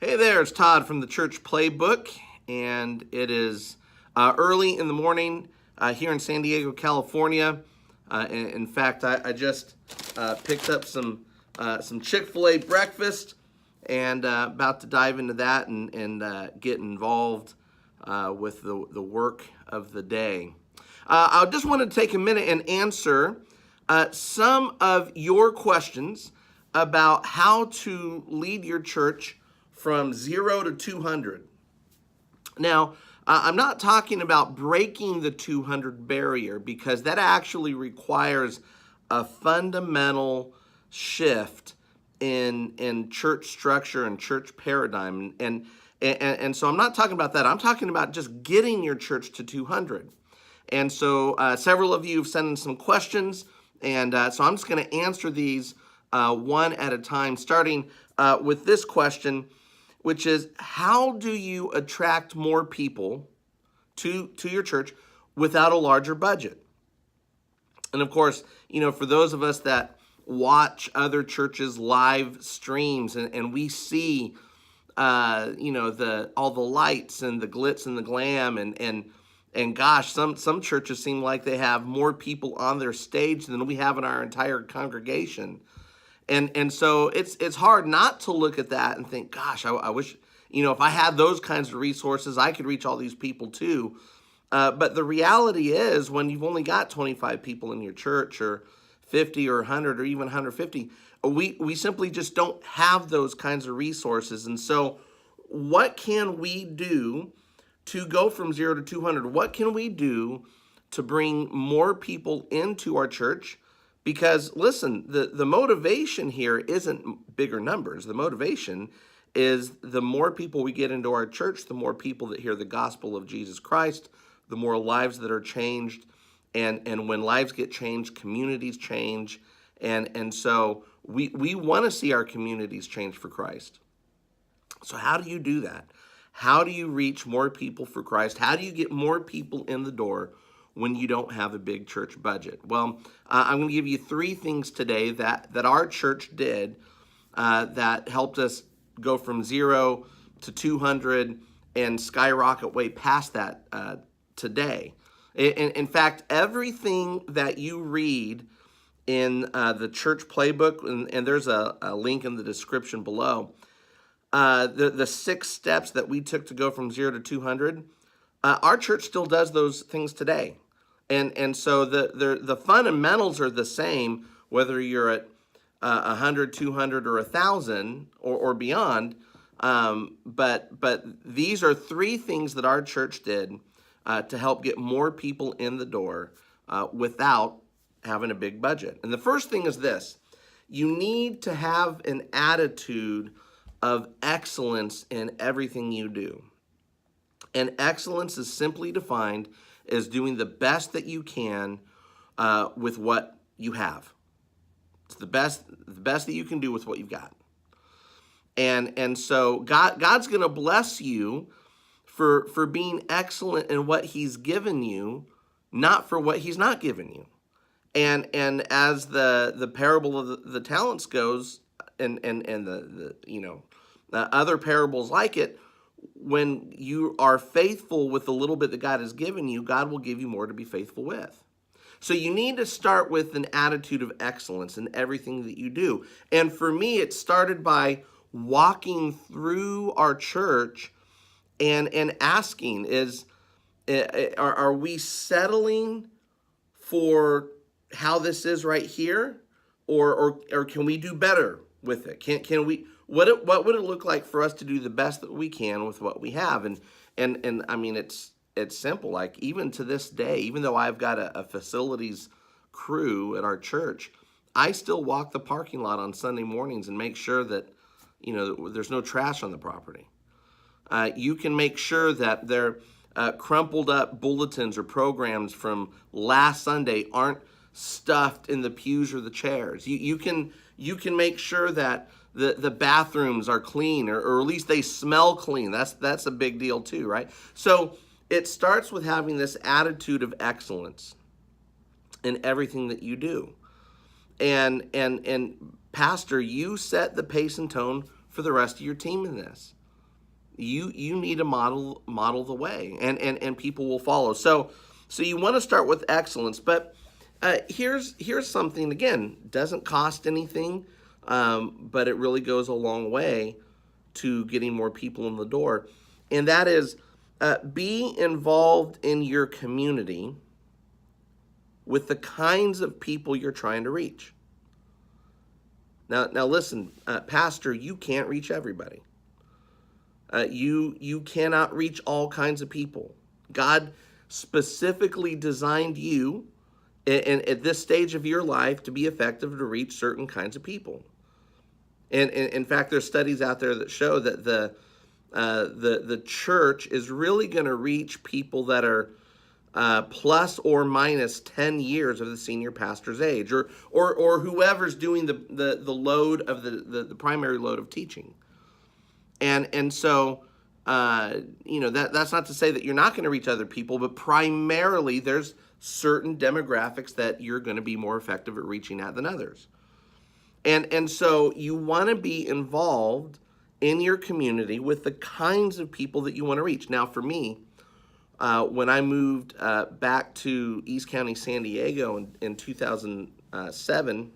Hey there, it's Todd from the Church Playbook, and it is early in the morning here in San Diego, California. In fact, I just picked up some Chick-fil-A breakfast and about to dive into that and get involved with the work of the day. I just wanted to take a minute and answer some of your questions about how to lead your church from 0 to 200. Now, I'm not talking about breaking the 200 barrier because that actually requires a fundamental shift in church structure and church paradigm. And so I'm not talking about that. I'm talking about just getting your church to 200. And so several of you have sent in some questions, and so I'm just going to answer these one at a time, starting with this question, which is, how do you attract more people to your church without a larger budget? And of course, for those of us that watch other churches' live streams and we see, all the lights and the glitz and the glam and gosh, some churches seem like they have more people on their stage than we have in our entire congregation. And so it's hard not to look at that and think, gosh, I wish, if I had those kinds of resources, I could reach all these people too. But the reality is, when you've only got 25 people in your church, or 50 or 100 or even 150, we simply just don't have those kinds of resources. And so what can we do to go from 0 to 200? What can we do to bring more people into our church? Because listen, the motivation here isn't bigger numbers. The motivation is the more people we get into our church, the more people that hear the gospel of Jesus Christ, the more lives that are changed. And when lives get changed, communities change. And so we want to see our communities change for Christ. So how do you do that? How do you reach more people for Christ? How do you get more people in the door when you don't have a big church budget? Well, I'm going to give you 3 things today that our church did that helped us go from 0 to 200 and skyrocket way past that today. In fact, everything that you read in the church playbook, and there's a link in the description below, the 6 steps that we took to go from 0 to 200, our church still does those things today. And so the fundamentals are the same, whether you're at 100, 200, or 1,000 or beyond. But these are 3 things that our church did to help get more people in the door without having a big budget. And the first thing is this: you need to have an attitude of excellence in everything you do. And excellence is simply defined as doing the best that you can with what you have. It's the best that you can do with what you've got. And so God's going to bless you for being excellent in what He's given you, not for what He's not given you. And as the parable of the talents goes, and the other parables like it, when you are faithful with the little bit that God has given you, God will give you more to be faithful with. So you need to start with an attitude of excellence in everything that you do. And for me, it started by walking through our church and asking, are we settling for how this is right here, or can we do better with it? Can we? What would it look like for us to do the best that we can with what we have? And I mean, it's simple. Like, even to this day, even though I've got a facilities crew at our church, I still walk the parking lot on Sunday mornings and make sure that there's no trash on the property. You can make sure that their crumpled up bulletins or programs from last Sunday aren't stuffed in the pews or the chairs. You can make sure that the bathrooms are clean, or at least they smell clean. That's a big deal too, right? So it starts with having this attitude of excellence in everything that you do. And pastor, you set the pace and tone for the rest of your team in this. You need to model the way, and people will follow. So you want to start with excellence. But here's something, again, doesn't cost anything, but it really goes a long way to getting more people in the door, and that is be involved in your community with the kinds of people you're trying to reach. Now listen, pastor, you can't reach everybody. You cannot reach all kinds of people. God specifically designed you at this stage of your life to be effective to reach certain kinds of people. And in fact, there's studies out there that show that the church is really going to reach people that are plus or minus 10 years of the senior pastor's age, or whoever's doing the load of the primary load of teaching. And so that's not to say that you're not going to reach other people, but primarily there's certain demographics that you're going to be more effective at reaching at than others. And so you want to be involved in your community with the kinds of people that you want to reach. Now, for me, when I moved back to East County, San Diego in 2007,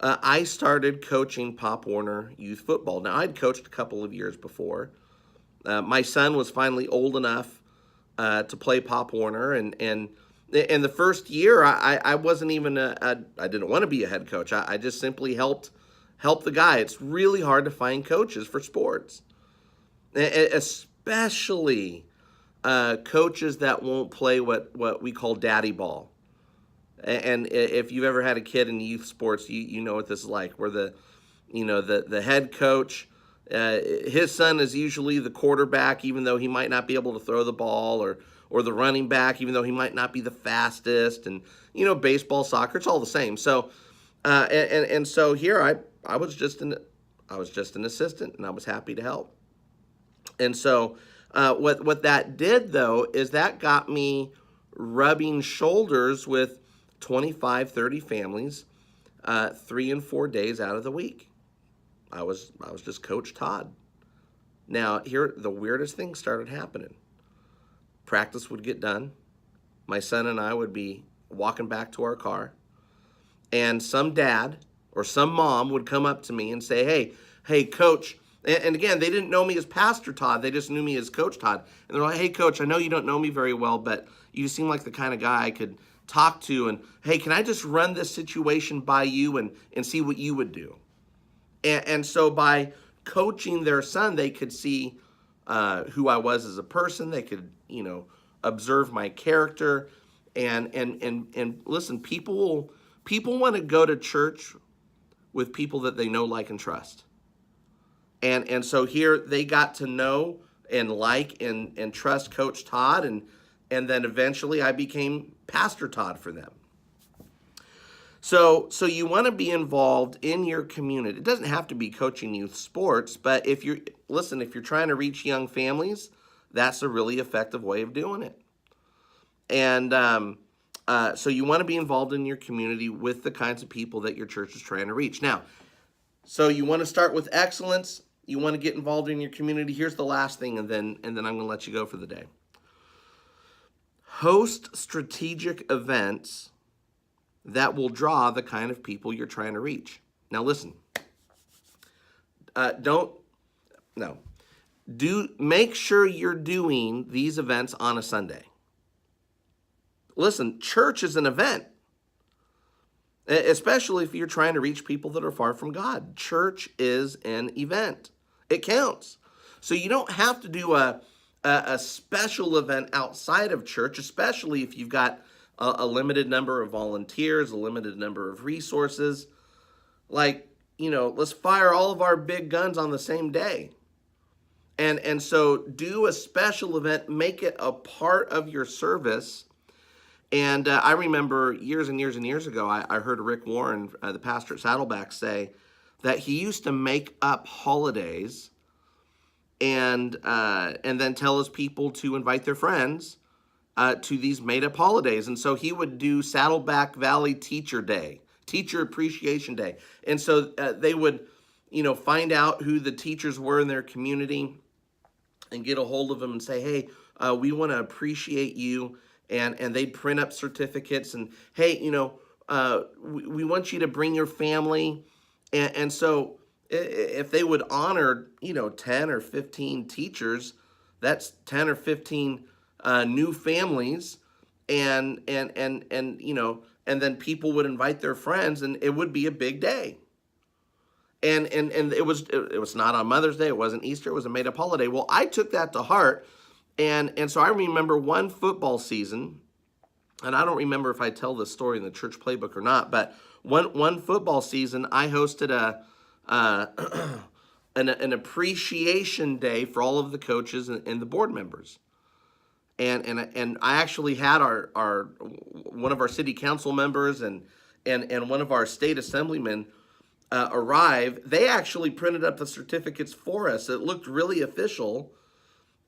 I started coaching Pop Warner youth football. Now, I'd coached a couple of years before. My son was finally old enough to play Pop Warner, and in the first year, I wasn't even I didn't want to be a head coach. I just simply helped the guy. It's really hard to find coaches for sports, especially coaches that won't play what we call daddy ball. And if you've ever had a kid in youth sports, you know what this is like, where the head coach, his son is usually the quarterback, even though he might not be able to throw the ball, or the running back, even though he might not be the fastest. And baseball, soccer, it's all the same. So and so here I was just an assistant, and I was happy to help. And so what that did, though, is that got me rubbing shoulders with 25, 30 families 3 and 4 days out of the week. I was just Coach Todd. Now, here, the weirdest thing started happening. Practice would get done. My son and I would be walking back to our car, and some dad or some mom would come up to me and say, hey, Coach. And again, they didn't know me as Pastor Todd. They just knew me as Coach Todd. And they're like, hey, Coach, I know you don't know me very well, but you seem like the kind of guy I could talk to. And, hey, can I just run this situation by you and see what you would do? And so by coaching their son, they could see who I was as a person. They could, observe my character. And listen, people want to go to church with people that they know, like, and trust. And so here they got to know and like and trust Coach Todd, and then eventually I became Pastor Todd for them. So you want to be involved in your community. It doesn't have to be coaching youth sports, but if you're trying to reach young families, that's a really effective way of doing it. And so you want to be involved in your community with the kinds of people that your church is trying to reach. Now, so you want to start with excellence. You want to get involved in your community. Here's the last thing, and then I'm going to let you go for the day. Host strategic events that will draw the kind of people you're trying to reach. Now listen, make sure you're doing these events on a Sunday. Listen, church is an event, especially if you're trying to reach people that are far from God. Church is an event. It counts. So you don't have to do a special event outside of church, especially if you've got a limited number of volunteers, a limited number of resources. Let's fire all of our big guns on the same day. And so do a special event, make it a part of your service. And I remember years and years and years ago, I heard Rick Warren, the pastor at Saddleback, say that he used to make up holidays and then tell his people to invite their friends to these made-up holidays. And so he would do Saddleback Valley Teacher Day, Teacher Appreciation Day. And so they would find out who the teachers were in their community and get a hold of them and say, hey, we want to appreciate you. And they'd print up certificates and, hey, we want you to bring your family. And so if they would honor, 10 or 15 teachers, that's 10 or 15 new families. And then people would invite their friends, and it would be a big day. And it was not on Mother's Day, it wasn't Easter, it was a made-up holiday. Well, I took that to heart, and so I remember one football season, and I don't remember if I tell this story in the church playbook or not, but one football season, I hosted an appreciation day for all of the coaches and the board members. And I actually had our one of our city council members and one of our state assemblymen arrive. They actually printed up the certificates for us. It looked really official,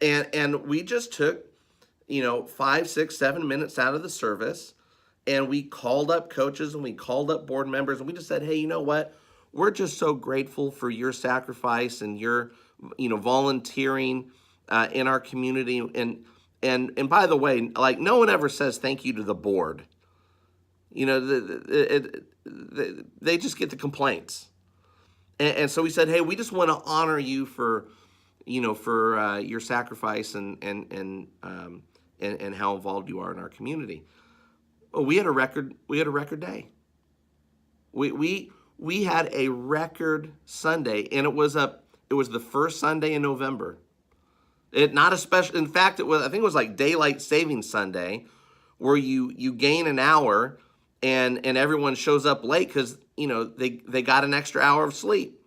and we just took 5, 6, 7 minutes out of the service, and we called up coaches and we called up board members, and we just said, hey, you know what? We're just so grateful for your sacrifice and your volunteering in our community. And by the way, like, no one ever says thank you to the board. They just get the complaints. And so we said, hey, we just want to honor you for your sacrifice and how involved you are in our community. Well, we had a record day. We had a record Sunday, and it was the first Sunday in November. Not a special. In fact, I think it was like daylight savings Sunday, where you gain an hour, and everyone shows up late because they got an extra hour of sleep.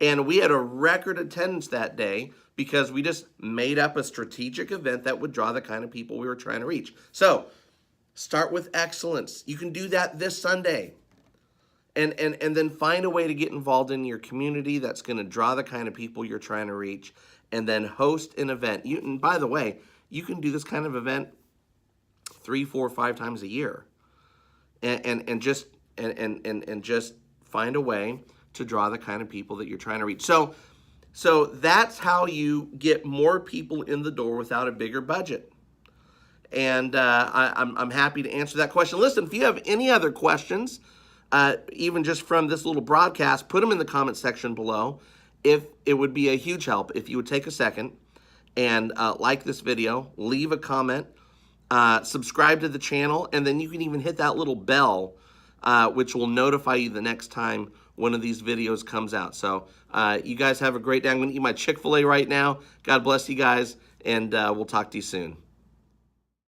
And we had a record attendance that day because we just made up a strategic event that would draw the kind of people we were trying to reach. So start with excellence. You can do that this Sunday. And then find a way to get involved in your community that's going to draw the kind of people you're trying to reach, and then host an event. And by the way, you can do this kind of event 3, 4, 5 times a year, and just find a way to draw the kind of people that you're trying to reach. So that's how you get more people in the door without a bigger budget. And I'm happy to answer that question. Listen, if you have any other questions, even just from this little broadcast, put them in the comment section below. If it would be a huge help if you would take a second and like this video, leave a comment, subscribe to the channel, and then you can even hit that little bell, which will notify you the next time one of these videos comes out. So you guys have a great day. I'm going to eat my Chick-fil-A right now. God bless you guys, and we'll talk to you soon.